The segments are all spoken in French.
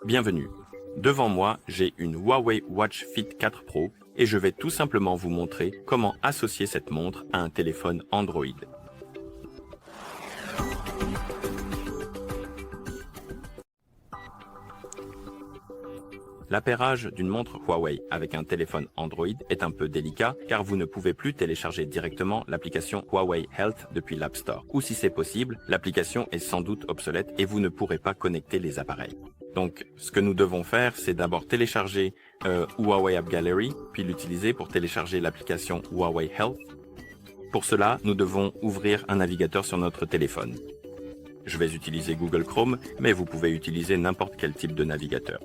Bienvenue. Devant moi, j'ai une Huawei Watch Fit 4 Pro et je vais tout simplement vous montrer comment associer cette montre à un téléphone Android. L'appairage d'une montre Huawei avec un téléphone Android est un peu délicat car vous ne pouvez plus télécharger directement l'application Huawei Health depuis l'App Store. Ou si c'est possible, l'application est sans doute obsolète et vous ne pourrez pas connecter les appareils. Donc, ce que nous devons faire, c'est d'abord télécharger Huawei App Gallery, puis l'utiliser pour télécharger l'application Huawei Health. Pour cela, nous devons ouvrir un navigateur sur notre téléphone. Je vais utiliser Google Chrome, mais vous pouvez utiliser n'importe quel type de navigateur.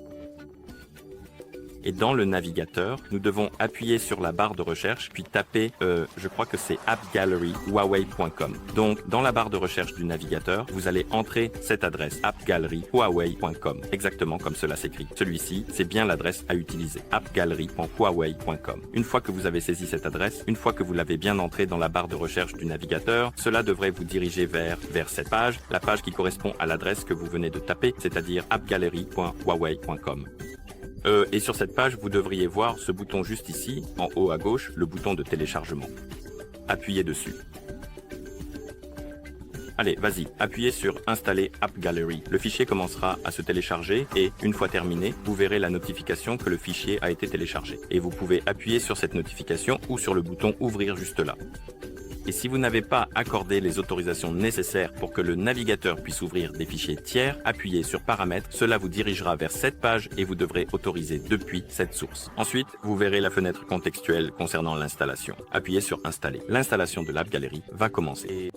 Et dans le navigateur, nous devons appuyer sur la barre de recherche, puis taper, je crois que c'est appgalleryhuawei.com. Donc, dans la barre de recherche du navigateur, vous allez entrer cette adresse, appgalleryhuawei.com, exactement comme cela s'écrit. Celui-ci, c'est bien l'adresse à utiliser, appgallery.huawei.com. Une fois que vous avez saisi cette adresse, une fois que vous l'avez bien entrée dans la barre de recherche du navigateur, cela devrait vous diriger vers cette page, la page qui correspond à l'adresse que vous venez de taper, c'est-à-dire appgallery.huawei.com. Et sur cette page, vous devriez voir ce bouton juste ici, en haut à gauche, le bouton de téléchargement. Appuyez dessus. Allez, vas-y, appuyez sur Installer App Gallery. Le fichier commencera à se télécharger et, une fois terminé, vous verrez la notification que le fichier a été téléchargé. Et vous pouvez appuyer sur cette notification ou sur le bouton Ouvrir juste là. Et si vous n'avez pas accordé les autorisations nécessaires pour que le navigateur puisse ouvrir des fichiers tiers, appuyez sur Paramètres, cela vous dirigera vers cette page et vous devrez autoriser depuis cette source. Ensuite, vous verrez la fenêtre contextuelle concernant l'installation. Appuyez sur Installer. L'installation de l'App Gallery va commencer.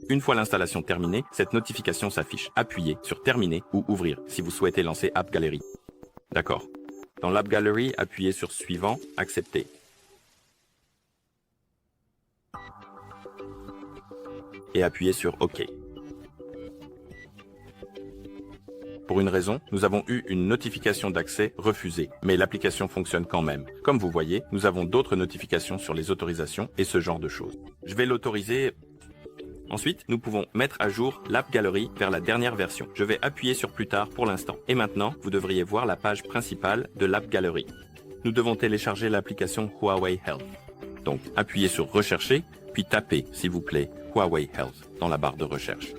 Une fois l'installation terminée, cette notification s'affiche. Appuyez sur Terminer ou Ouvrir si vous souhaitez lancer App Gallery. D'accord. Dans l'App Gallery, appuyez sur Suivant, Accepter. Et appuyez sur OK. Pour une raison, nous avons eu une notification d'accès refusée, mais l'application fonctionne quand même. Comme vous voyez, nous avons d'autres notifications sur les autorisations et ce genre de choses. Je vais l'autoriser. Ensuite, nous pouvons mettre à jour l'App Gallery vers la dernière version. Je vais appuyer sur Plus tard pour l'instant. Et maintenant, vous devriez voir la page principale de l'App Gallery. Nous devons télécharger l'application Huawei Health. Donc, appuyez sur Rechercher, puis tapez, s'il vous plaît, Huawei Health dans la barre de recherche.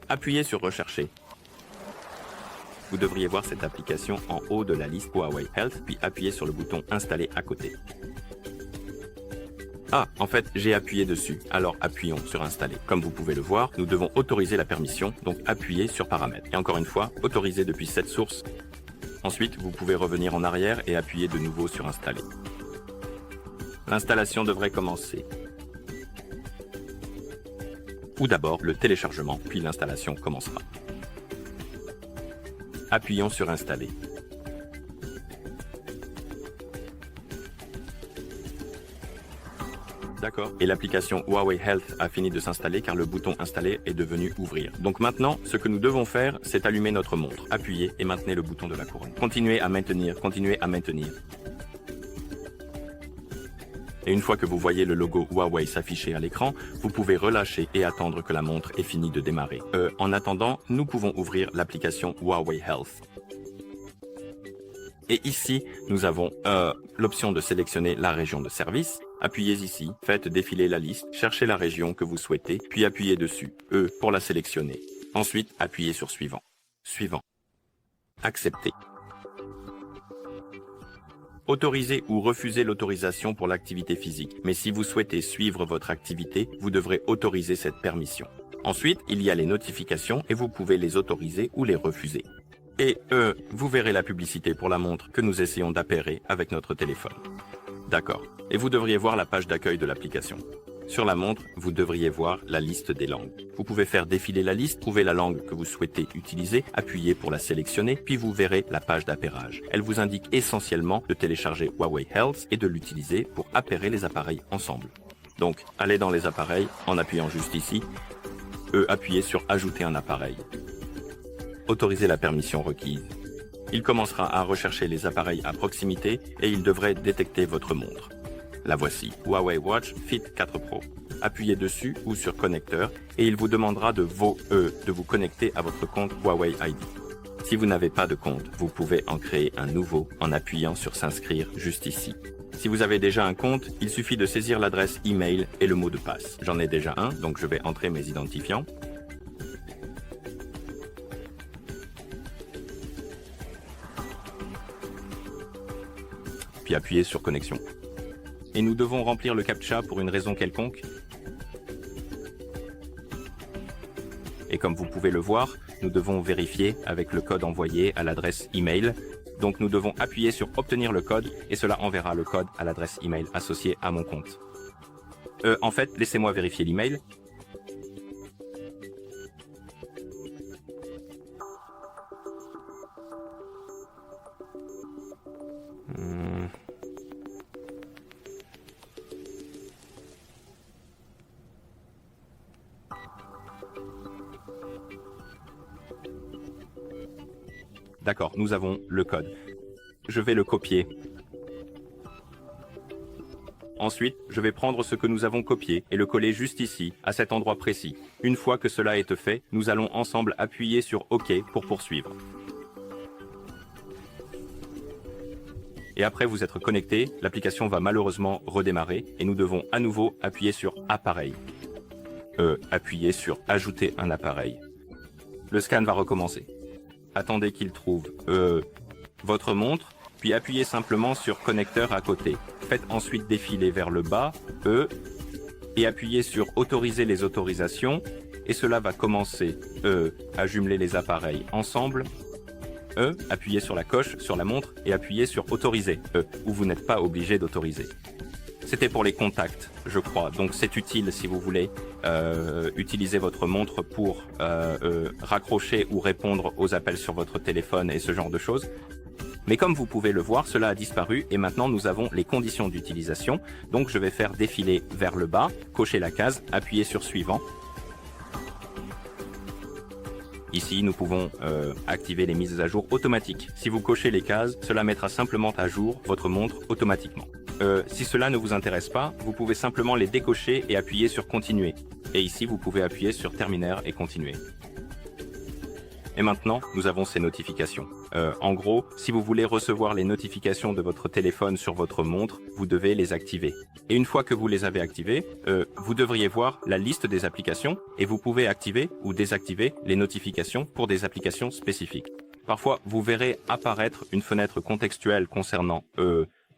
Appuyez sur Rechercher. Vous devriez voir cette application en haut de la liste Huawei Health, puis appuyez sur le bouton Installer à côté. Ah, en fait, j'ai appuyé dessus, alors appuyons sur Installer. Comme vous pouvez le voir, nous devons autoriser la permission, donc appuyez sur Paramètres. Et encore une fois, autoriser depuis cette source. Ensuite, vous pouvez revenir en arrière et appuyer de nouveau sur Installer. L'installation devrait commencer. Ou d'abord le téléchargement, puis l'installation commencera. Appuyons sur Installer. D'accord. Et l'application Huawei Health a fini de s'installer car le bouton Installer est devenu Ouvrir. Donc maintenant, ce que nous devons faire, c'est allumer notre montre. Appuyez et maintenez le bouton de la couronne. Continuez à maintenir, continuez à maintenir. Et une fois que vous voyez le logo Huawei s'afficher à l'écran, vous pouvez relâcher et attendre que la montre ait fini de démarrer. En attendant, nous pouvons ouvrir l'application Huawei Health. Et ici, nous avons l'option de sélectionner la région de service. Appuyez ici, faites défiler la liste, cherchez la région que vous souhaitez, puis appuyez dessus, pour la sélectionner. Ensuite, appuyez sur Suivant. Suivant. Accepter. Autorisez ou refusez l'autorisation pour l'activité physique, mais si vous souhaitez suivre votre activité, vous devrez autoriser cette permission. Ensuite, il y a les notifications et vous pouvez les autoriser ou les refuser. Et vous verrez la publicité pour la montre que nous essayons d'appairer avec notre téléphone. D'accord. Et vous devriez voir la page d'accueil de l'application. Sur la montre, vous devriez voir la liste des langues. Vous pouvez faire défiler la liste, trouver la langue que vous souhaitez utiliser, appuyez pour la sélectionner, puis vous verrez la page d'appairage. Elle vous indique essentiellement de télécharger Huawei Health et de l'utiliser pour appairer les appareils ensemble. Donc, allez dans les appareils en appuyant juste ici. Appuyez sur Ajouter un appareil. Autorisez la permission requise. Il commencera à rechercher les appareils à proximité et il devrait détecter votre montre. La voici, Huawei Watch Fit 4 Pro. appuyez dessus ou sur connecteur et il vous demandera de vous connecter à votre compte Huawei ID. Si vous n'avez pas de compte, vous pouvez en créer un nouveau en appuyant sur s'inscrire juste ici. Si vous avez déjà un compte, il suffit de saisir l'adresse email et le mot de passe. J'en ai déjà un, donc je vais entrer mes identifiants. Puis appuyer sur connexion. Et nous devons remplir le captcha pour une raison quelconque. Et comme vous pouvez le voir, nous devons vérifier avec le code envoyé à l'adresse email. Donc nous devons appuyer sur obtenir le code et cela enverra le code à l'adresse email associée à mon compte. En fait, laissez-moi vérifier l'email. D'accord, nous avons le code. Je vais le copier. Ensuite, je vais prendre ce que nous avons copié et le coller juste ici, à cet endroit précis. Une fois que cela est fait, nous allons ensemble appuyer sur OK pour poursuivre. Et après vous être connecté, l'application va malheureusement redémarrer et nous devons à nouveau appuyer sur Appareil. Appuyer sur Ajouter un appareil. Le scan va recommencer. Attendez qu'il trouve votre montre, puis appuyez simplement sur connecteur à côté. Faites ensuite défiler vers le bas, et appuyez sur autoriser les autorisations, et cela va commencer à jumeler les appareils ensemble. Appuyez sur la coche sur la montre et appuyez sur autoriser, où vous n'êtes pas obligé d'autoriser. C'était pour les contacts, je crois, donc c'est utile si vous voulez utiliser votre montre pour raccrocher ou répondre aux appels sur votre téléphone et ce genre de choses. Mais comme vous pouvez le voir, cela a disparu et maintenant nous avons les conditions d'utilisation. Donc je vais faire défiler vers le bas, cocher la case, appuyer sur suivant. Ici, nous pouvons activer les mises à jour automatiques. Si vous cochez les cases, cela mettra simplement à jour votre montre automatiquement. Si cela ne vous intéresse pas, vous pouvez simplement les décocher et appuyer sur continuer. Et ici, vous pouvez appuyer sur terminer et continuer. Et maintenant, nous avons ces notifications. En gros, si vous voulez recevoir les notifications de votre téléphone sur votre montre, vous devez les activer. Et une fois que vous les avez activées, vous devriez voir la liste des applications et vous pouvez activer ou désactiver les notifications pour des applications spécifiques. Parfois, vous verrez apparaître une fenêtre contextuelle concernant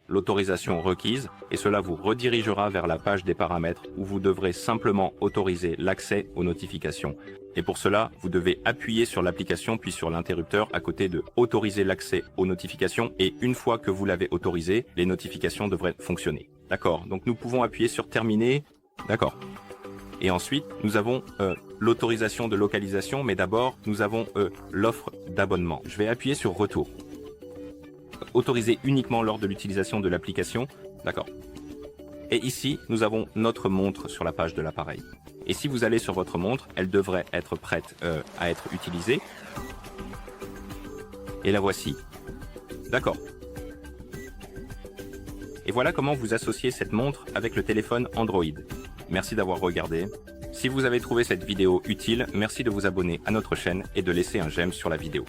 l'autorisation requise et cela vous redirigera vers la page des paramètres où vous devrez simplement autoriser l'accès aux notifications. Et pour cela, vous devez appuyer sur l'application puis sur l'interrupteur à côté de autoriser l'accès aux notifications et une fois que vous l'avez autorisé, les notifications devraient fonctionner. D'accord, donc nous pouvons appuyer sur terminer. D'accord. Et ensuite, nous avons l'autorisation de localisation, mais d'abord, nous avons l'offre d'abonnement. Je vais appuyer sur retour. Autorisé uniquement lors de l'utilisation de l'application. D'accord. Et ici, nous avons notre montre sur la page de l'appareil. Et si vous allez sur votre montre, elle devrait être prête à être utilisée. Et la voici. D'accord. Et voilà comment vous associez cette montre avec le téléphone Android. Merci d'avoir regardé. Si vous avez trouvé cette vidéo utile, merci de vous abonner à notre chaîne et de laisser un j'aime sur la vidéo.